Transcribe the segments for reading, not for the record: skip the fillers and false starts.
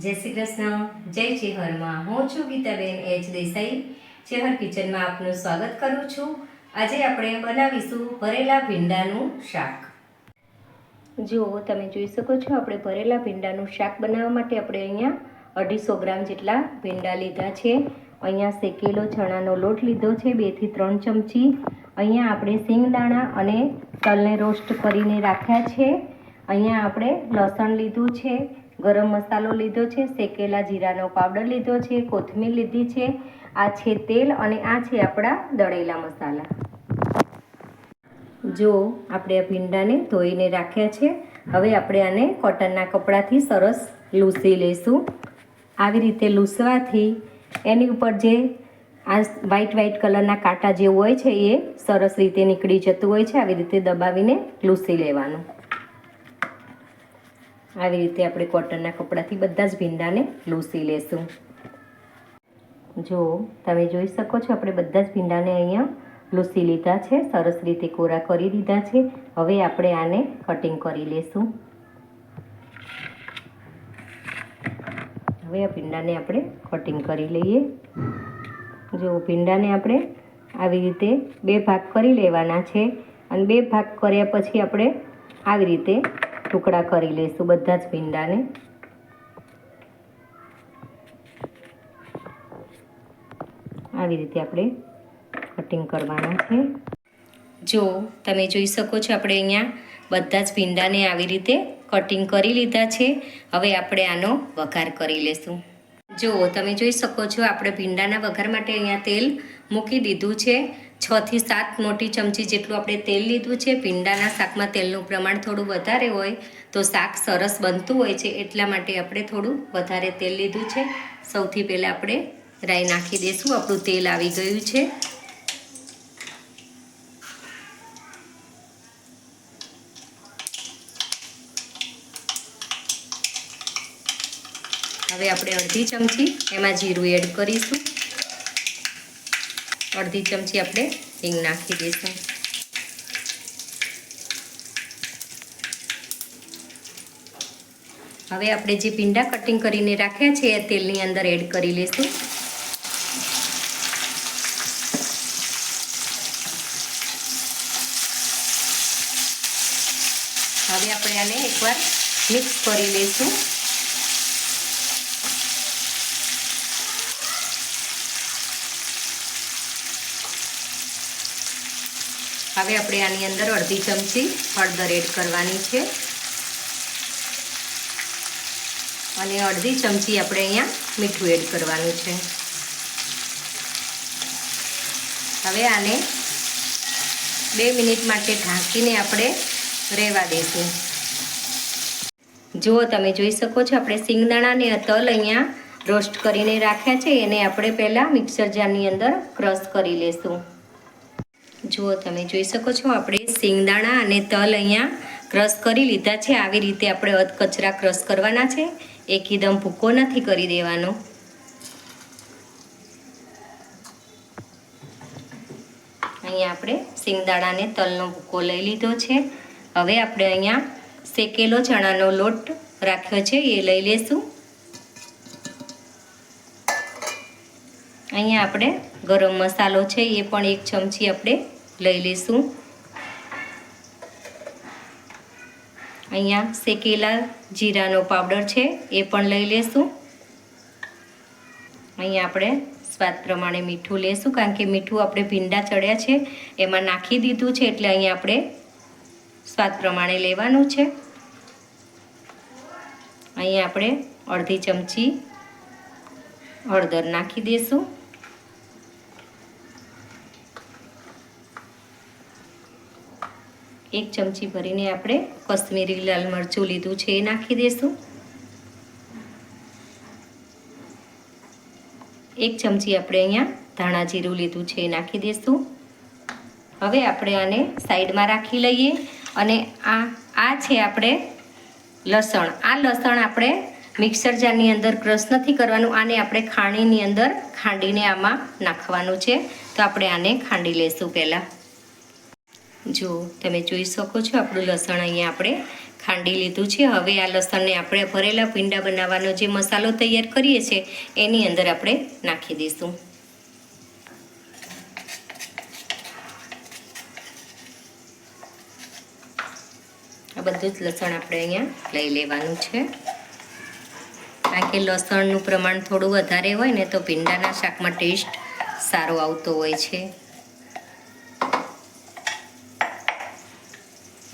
જય શ્રી કૃષ્ણ, જય ચેહરમાં. હું છું ગીતાબેન એચ દેસાઈ. ચેહર કિચનમાં આપનું સ્વાગત કરું છું. આજે આપણે બનાવીશું ભરેલા ભીંડાનું શાક. જો તમે જોઈ શકો છો, આપણે ભરેલા ભીંડાનું શાક બનાવવા માટે આપણે અહીંયા 250 ગ્રામ જેટલા ભીંડા લીધા છે. અહીંયા શેકેલો ચણાનો લોટ લીધો છે 2 થી 3 ચમચી. અહીંયા આપણે સિંગદાણા અને તલને રોસ્ટ કરીને રાખ્યા છે. અહીંયા આપણે લસણ લીધું છે, ગરમ મસાલો લીધો છે, શેકેલા જીરાનો પાવડર લીધો છે, કોથમીર લીધી છે, આ છે તેલ અને આ છે આપણા દળેલા મસાલા. જો આપણે આ ભીંડાને ધોઈને રાખ્યા છે. હવે આપણે આને કોટનના કપડાથી સરસ લૂછી લઈશું. આવી રીતે લૂછવાથી એની ઉપર જે આ વ્હાઈટ કલરના કાંટા જે હોય છે એ સરસ રીતે નીકળી જતું હોય છે. આવી રીતે દબાવીને લૂછી લેવાનું. આવી રીતે આપણે કોટનના કપડાથી બધા જ ભીંડાને લૂછી લેશું. જો તમે જોઈ શકો છો, આપણે બધા જ ભીંડાને અહીંયા લૂછી લીધા છે, સરસ રીતે કોરા કરી દીધા છે. હવે આપણે આને કટિંગ કરી લેશું. હવે આ ભીંડાને આપણે કટિંગ કરી લઈએ. જો ભીંડાને આપણે આવી રીતે 2 ભાગ કરી લેવાના છે અને 2 ભાગ કર્યા પછી આપણે આવી રીતે ટુકડા કરી લઈશું બધા જ ભીંડાને. આવી રીતે આપણે કટિંગ કરવાના છે. જો તમે જોઈ શકો છો, આપણે અહીંયા બધા જ ભીંડાને આવી રીતે કટિંગ કરી લીધા છે. હવે આપણે આનો વઘાર કરી લઈશું. જો તમે જોઈ શકો છો, આપણે ભીંડાના વઘાર માટે અહીંયા તેલ મૂકી દીધું છે. 6 થી 7 મોટી ચમચી જેટલું આપણે તેલ લીધું છે. ભીંડાના શાકમાં તેલનું પ્રમાણ થોડું વધારે હોય તો શાક સરસ બનતું હોય છે, એટલા માટે આપણે થોડું વધારે તેલ લીધું છે. સૌથી પહેલાં આપણે રાઈ નાખી દઈશું. આપણું તેલ આવી ગયું છે. હવે આપણે અડધી ચમચી એમાં જીરું એડ કરીશું. અડધી ચમચી આપણે હિંગ નાખી દઈશું. હવે આપણે જે ભીંડા કટિંગ કરીને રાખ્યા છે એ તેલની અંદર એડ કરી લઈશું. હવે આપણે આને એકવાર મિક્સ કરી લઈશું. હવે આપણે આની અંદર અડધી ચમચી હળદર એડ કરવાની છે અને અડધી ચમચી આપણે અહીંયા મીઠું એડ કરવાનું છે. હવે આને 2 મિનિટ માટે ઢાંકીને આપણે રહેવા દઈશું. જો તમે જોઈ શકો છો, આપણે સિંગદાણા અને તલ અહીંયા રોસ્ટ કરીને રાખ્યા છે, એને આપણે પહેલાં મિક્સર જારની અંદર ક્રશ કરી લઈશું. જો તમે જોઈ શકો છો, આપણે સિંગદાણા અને તલ અહીંયા ક્રશ કરી લીધા છે. આવી રીતે આપણે અધકચરા ક્રશ કરવાના છે, એકદમ ભૂકો નથી કરી દેવાનો. અહીંયા આપણે સિંગદાણા અને તલનો ભૂકો લઈ લીધો છે. હવે આપણે અહીંયા શેકેલો ચણાનો લોટ રાખ્યો છે એ લઈ લેશું. અહીંયા આપણે ગરમ મસાલો છે એ પણ 1 ચમચી આપણે લઈ લઈશું. અહીંયા શેકેલા જીરાનો પાવડર છે એ પણ લઈ લેશું. અહીંયા આપણે સ્વાદ પ્રમાણે મીઠું લેશું, કારણ કે મીઠું આપણે ભીંડા ચડ્યા છે એમાં નાખી દીધું છે, એટલે અહીંયા આપણે સ્વાદ પ્રમાણે લેવાનું છે. અહીંયા આપણે અડધી ચમચી હળદર નાખી દઈશું. એક ચમચી ભરીને આપણે કશ્મીરી લાલ મરચું લીધું છે એ નાખી દઈશું. 1 ચમચી આપણે અહીંયા ધાણા જીરું લીધું છે એ નાખી દઈશું. હવે આપણે આને સાઈડમાં રાખી લઈએ. અને આ છે આપણે લસણ. આ લસણ આપણે મિક્સર જારની અંદર ક્રશ નથી કરવાનું, આને આપણે ખાણીની અંદર ખાંડીને આમાં નાખવાનું છે. તો આપણે આને ખાંડી લઈશું પહેલાં. જો તમે જોઈ શકો છો, આપણું લસણ અહીંયા આપણે ખાંડી લીધું છે. હવે આ લસણને આપણે ભરેલા ભીંડા બનાવવાનો જે મસાલો તૈયાર કરીએ છીએ એની અંદર આપણે નાખી દઈશું. આ બધું જ લસણ આપણે અહીંયા લઈ લેવાનું છે, કારણ કે લસણનું પ્રમાણ થોડું વધારે હોય ને તો ભીંડાના શાકમાં ટેસ્ટ સારો આવતો હોય છે.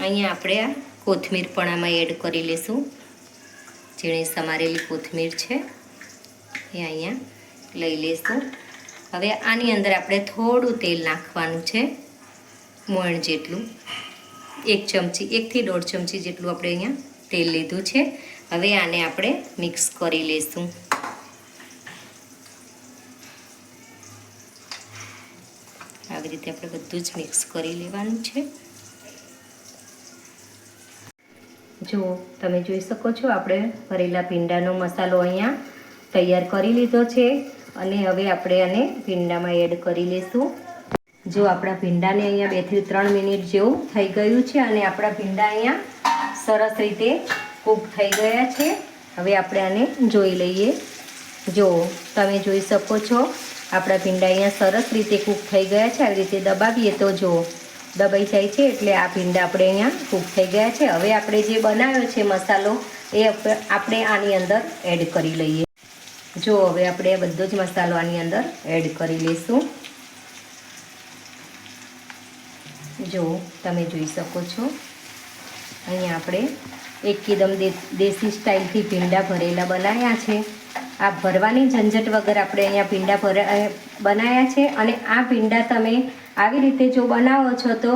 અહીંયા આપણે આ કોથમીર પણ આમાં એડ કરી લઈશું. ઝીણી સમારેલી કોથમીર છે એ અહીંયા લઈ લઈશું. હવે આની અંદર આપણે થોડું તેલ નાખવાનું છે, મોણ જેટલું, 1 ચમચી 1 થી 1.5 ચમચી જેટલું આપણે અહીંયા તેલ લીધું છે. હવે આને આપણે મિક્સ કરી લઈશું. આવી રીતે આપણે બધું જ મિક્સ કરી લેવાનું છે. જો તમે જોઈ શકો છો આપણે ભરેલા ભીંડાનો મસાલો અહીંયા તૈયાર કરી લીધો છે અને હવે આપણે આને ભીંડામાં એડ કરી લઈશું. જો આપણા ભીંડાને અહીંયા 2 થી 3 મિનિટ જેવું થઈ ગયું છે અને આપણા ભીંડા અહીંયા સરસ રીતે કૂક થઈ ગયા છે. હવે આપણે આને જોઈ લઈએ. જો તમે જોઈ શકો છો આપણા ભીંડા અહીંયા સરસ રીતે કૂક થઈ ગયા છે. આવી રીતે દબાવીએ તો જો દબાઈ જાય છે, એટલે આ ભીંડા આપણે અહીંયા કૂક થઈ ગયા છે. હવે આપણે જે બનાવ્યો છે મસાલો એ આપણે આની અંદર એડ કરી લઈએ. જો હવે આપણે બધો જ મસાલો આની અંદર એડ કરી લઈશું. જો તમે જોઈ શકો છો અહીંયા આપણે એકદમ દેશી સ્ટાઇલથી ભીંડા ભરેલા બનાવ્યા છે. આ ભરવાની ઝંઝટ વગર આપણે અહીંયા ભીંડા બનાવ્યા છે અને આ ભીંડા તમે આવી રીતે જો બનાવો છો તો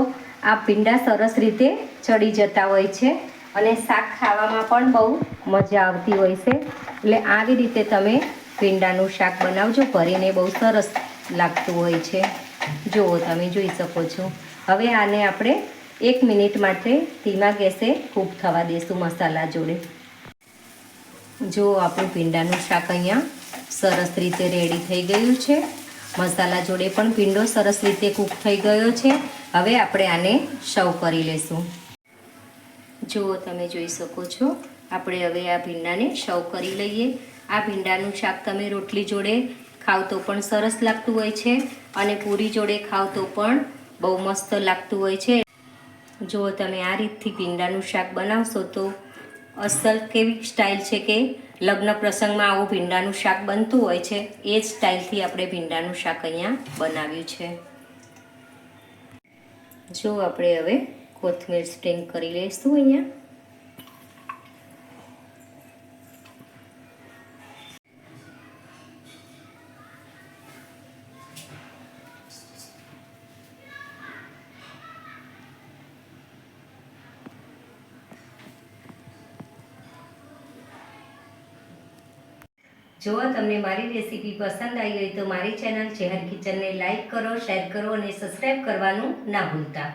આ ભીંડા સરસ રીતે ચડી જતા હોય છે અને શાક ખાવામાં પણ બહુ મજા આવતી હોય છે. એટલે આવી રીતે તમે ભીંડાનું શાક બનાવજો, ભરીને બહુ સરસ લાગતું હોય છે. જુઓ તમે જોઈ શકો છો. હવે આને આપણે 1 મિનિટ માટે ધીમા ગેસે કૂક થવા દઈશું મસાલા જોડે. જો આપણું ભીંડાનું શાક અહીંયા સરસ રીતે રેડી થઈ ગયું છે. મસાલા જોડે પણ ભીંડો સરસ રીતે કૂક થઈ ગયો છે. હવે આપણે આને સર્વ કરી લઈશું. જો તમે જોઈ શકો છો આપણે હવે આ ભીંડાને સર્વ કરી લઈએ. આ ભીંડાનું શાક તમે રોટલી જોડે ખાવ તો પણ સરસ લાગતું હોય છે અને પૂરી જોડે ખાવ તો પણ બહુ મસ્ત લાગતું હોય છે. જો તમે આ રીતથી ભીંડાનું શાક બનાવશો તો અસલ કેવી સ્ટાઇલ છે કે લગ્ન પ્રસંગમાં આવું ભીંડાનું શાક બનતું હોય છે એ જ સ્ટાઇલથી આપણે ભીંડાનું શાક અહીંયા બનાવ્યું છે. જો આપણે હવે કોથમીર સ્પ્રિંગ કરી લઈશું અહીંયા. જો તમને મારી રેસીપી પસંદ આવી હોય તો મારી ચેનલ ચેહર કિચનને લાઈક કરો, શેર કરો અને સબસ્ક્રાઈબ કરવાનું ના ભૂલતા.